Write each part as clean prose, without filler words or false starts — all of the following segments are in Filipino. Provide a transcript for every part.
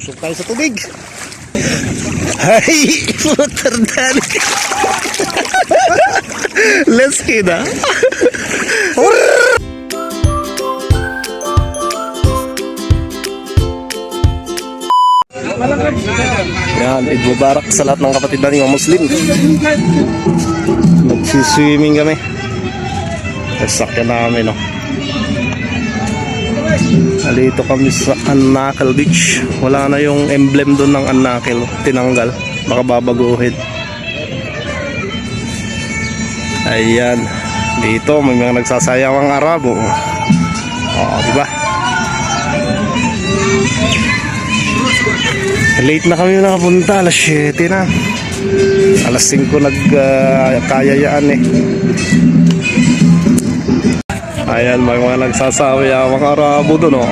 Busog tayo sa tubig. Ay, puterdali. Let's get ah. Yan, Eid Mubarak sa lahat ng kapatid natin mga Muslim. Nagsiswimming kami. Sasakyan namin, no. Dito kami sa Anakel Beach. Wala na yung emblem doon ng Anakel. Tinanggal. Baka babaguhin. Ayan. Dito may mga nagsasayawang Arabo. Oo, diba? Late na kami nakapunta. Alas 7 na. Alas 5 nagkayayaan eh. Ayan, may mga nagsasayawang Arabo doon, oh.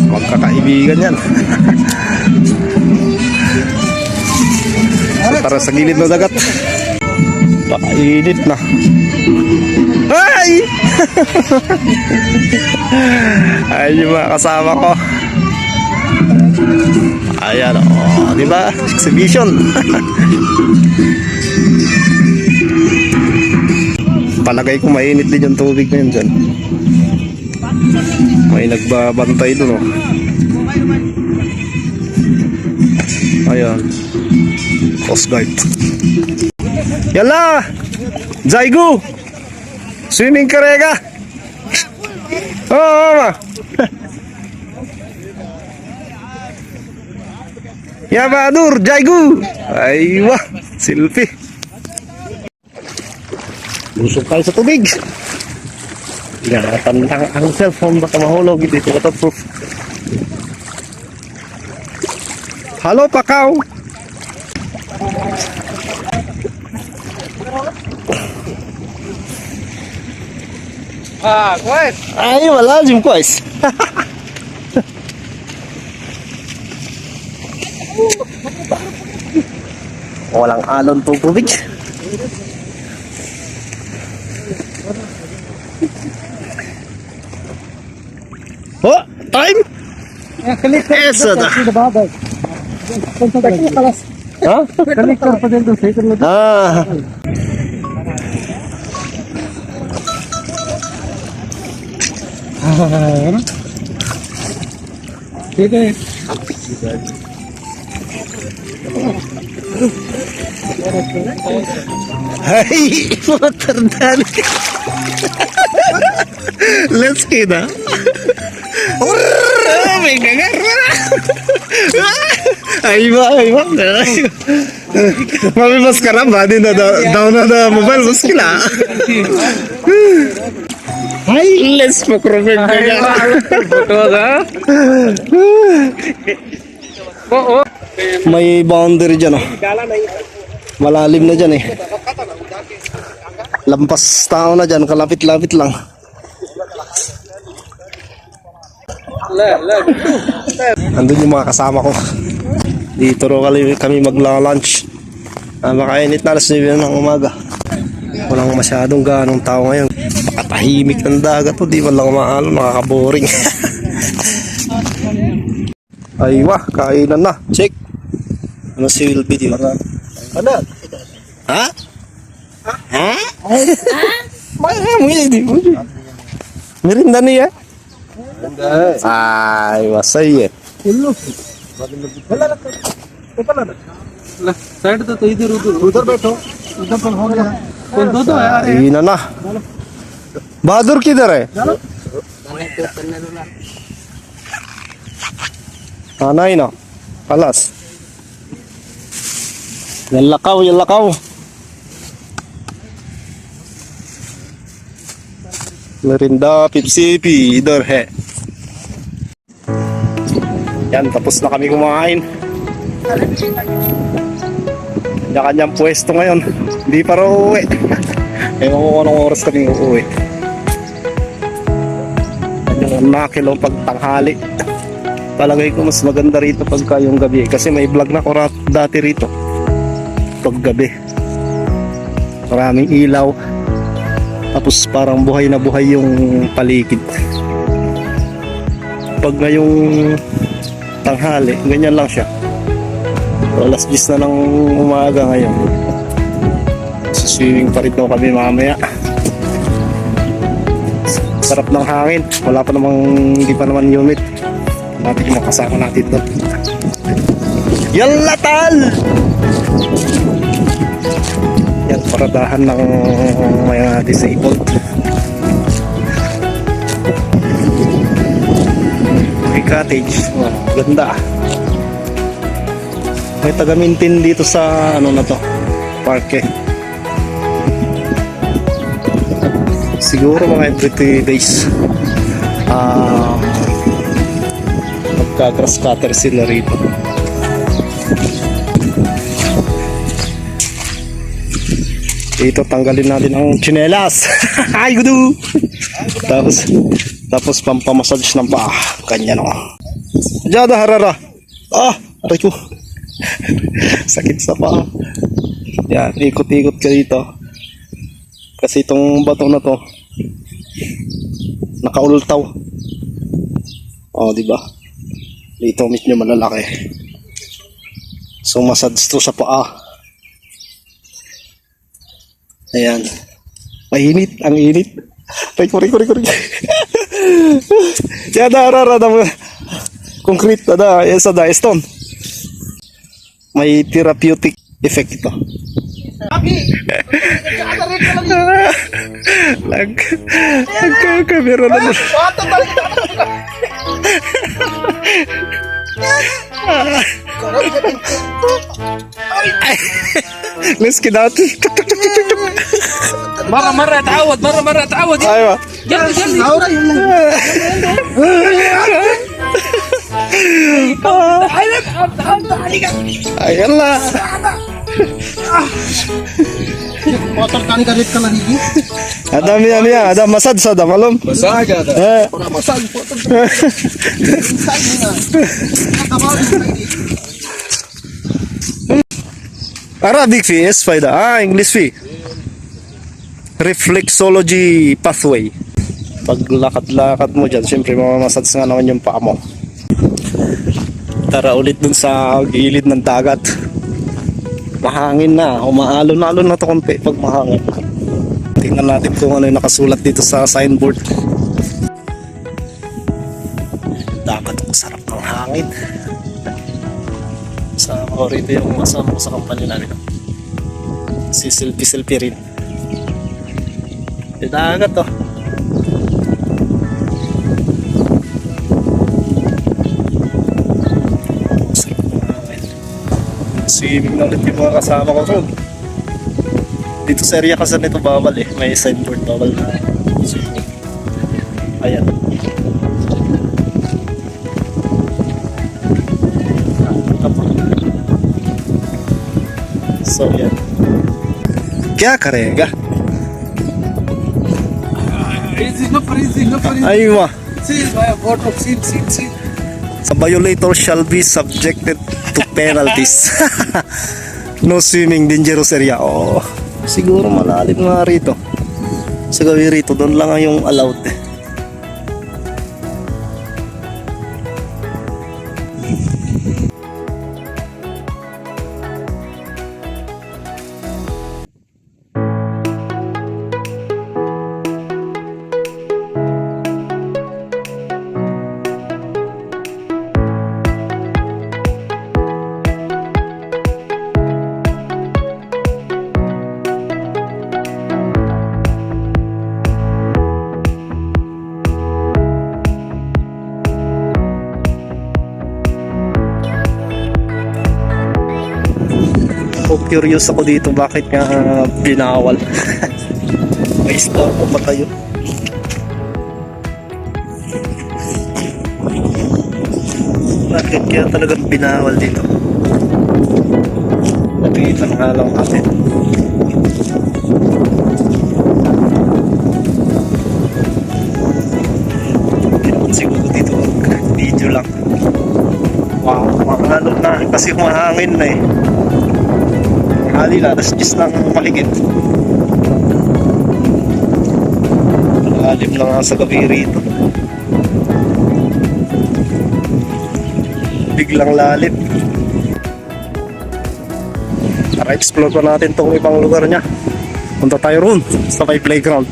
Magkakaibigan yan. Tara sa gilid ng dagat. Pakainit na. Ay! Ayan yung mga kasama ko. Ayan, oh, diba? Exhibition. Palagay ko mainit din yung tubig na yun dyan. May nagbabantay dun, oh. Ayan, Coast Guard. Yala! Jaigu! Swimming karega! Oo, ma! Ya Badur, Jaigu! Aywa, silpi. Busog tayo sa tubig. Ingatan lang ang cellphone, baka mahulog. Ito waterproof. Halo Pakaw. Kuwait. Ay, wala Jim Kuwait. Walang alon to tubig. Oh, time? Eso na. Ha? Ah. Ay, puterdali. Let's get ah. May gagar. Ay ba. Mami mas karam ba din na daw na mobile mas kila. Ay, let's makrobeng gagar. Betul dah. Oh. May boundary dyan, oh. Malalim na dyan eh. Lampas tao na dyan, kalapit-lapit lang. Andun yung mga kasama ko. Dito ro kami magla-lunch. Makainit na, alas 9 ng umaga. Walang masyadong ganong tao ngayon. Pakatahimik ng dagat, di man lang maalo, nakakaboring. Aywa, kainan na. Check. Ano si Will video? Ano? Ha? Ha? Merinda niya? Ay, masay eh. Side तो इधर उधर बैठो एकदम हो गया कौन दो है यार Kainan na. Bahadur किधर है? Anay na. Palas. Yan lakaw. Merinda, pipsipi, idor he. Yan, tapos na kami kumain. Kanya-kanyang pwesto ngayon. Hindi pa rin uuwi. Ewan ko anong oras kami uuwi. Yung nakilong pagtanghali. Palagay ko mas maganda rito pagka yung gabi. Kasi may vlog na ko dati rito. Paggabi. Maraming ilaw. Tapos parang buhay na buhay yung paligid. Pag ngayong tanghali, ganyan lang siya. Alas 10 na ng umaga ngayon. Swimming pa rin daw kami mamaya. Sarap ng hangin. Wala pa namang, hindi pa naman humid. Natin yung kasama natin doon. Yalla tal! Yan, paradahan ng mga disabled. May cottage. Oh, ganda. May taga-maintain dito sa ano na to, parke. Siguro mga every 3 days magka-grass cutter sila rito. Dito tanggalin natin ang tsinelas. Ay gudu. Tapos pampamassage ng paa. Kanya no. Jada harara. Aray ko. Sakit sa paa. Yan, ikot-ikot ka dito. Kasi itong bato na to nakaultaw. Di ba? Dito medyo malalaki. So massage to sa paa. Ayan. Mainit, ang init. Riko. Yada, concrete da, esa da, stone. May therapeutic effect ito. Nagkakamera na nun. Let's get out. مرة تعود ايوه يلا Motor kan garit ka lagi. ada masad sada malum مساج هذا Masal motor. Arabic fee is faida English fee reflexology pathway. Pag lakad-lakad mo dyan, syempre mamamasats nga naman yung paa mo. Tara ulit dun sa gilid ng dagat. Mahangin na, umaalon-alon na to konti pag mahangin. Tingnan natin kung ano yung nakasulat dito sa signboard. Dagat, ang sarap ng hangin. Sa rito yung kasama ko sa kampanya namin. Si Silpi rin. Yung dagat to. Swimming na ulit yung mga kasama ko ron. Dito sa area kasi nito bawal eh. May signboard bawal na swimming. Ayan. So yan. Kya karega? Aywa. The violator shall be subjected to penalties. No swimming, dangerous area. Siguro malalim nga rito. Sa gawi rito, doon lang yung allowed eh. Curious ako dito bakit nga binawal. May store ko pa tayo. Bakit kaya talagang binawal dito? Napigitan nga lang natin. Kailangan siguro dito video lang. Wow, makakalo na kasi humahangin na eh. Alila, tas just lang mahigit. Malalim lang sa gabi rito. biglang lalim. Tara, explore pa natin tong ibang lugar niya. Punta tayo roon sa may playground.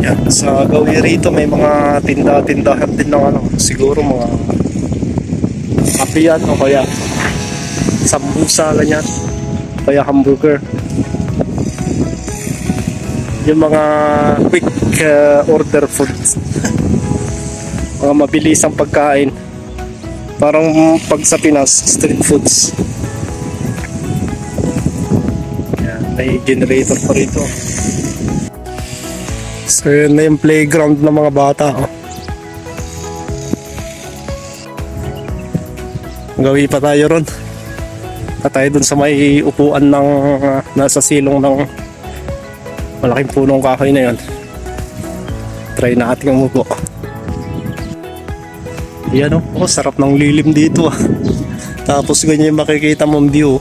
Yan, sa gawin rito may mga tinda-tindahan din ng ano, siguro mga kapiyan o kaya sambusa ganyan, kaya hamburger. Yung mga quick order food. Mga mabilisang pagkain. Parang pag sa Pinas, street foods. Yan, may generator pa rito. So yun na yung playground ng mga bata. Oh. Gawi pa tayo ron. Tayo dun sa may upuan ng nasa silong ng malaking punong kahoy na yun. Try natin umupo. Yan oh, sarap ng lilim dito ah. Tapos ganyan yung makikita mong view.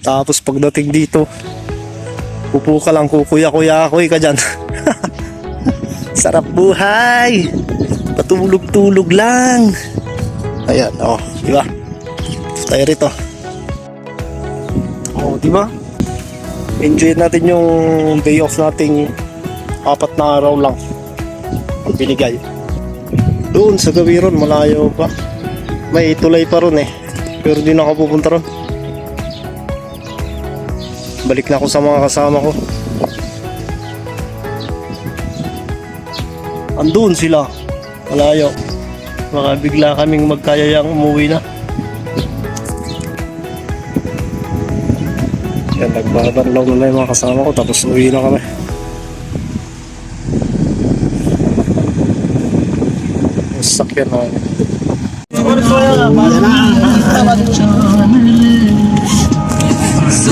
Tapos pagdating dito, upo ka lang, kukuya-kuya-kuy ka dyan. Sarap buhay. Patulog-tulog lang. Ayan, oh, di ba? Tayo rito. Oh, di ba? Enjoy natin yung day off nating 4 na araw lang. Ang binigay. Doon sa Gawiron, malayo pa. May tulay pa ron eh. Pero di na ako pupunta ron. Balik na ako sa mga kasama ko. Andun sila. Malayo. Baka bigla kaming magkayayang umuwi na. Yan, nagbabanlaw na yung mga kasama ko. Tapos uwi na kami. Sakyan na.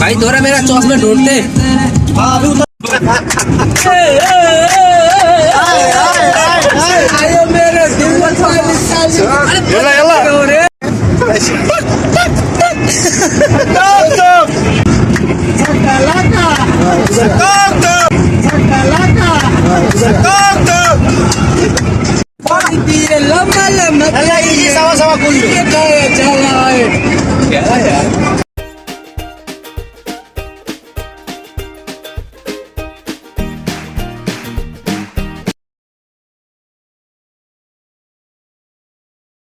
भाई दोरा मेरा चौक में ढूंढते आयो मेरे दिल में Yala, yala! लम्बा लम्बा sama-sama kulo. क्या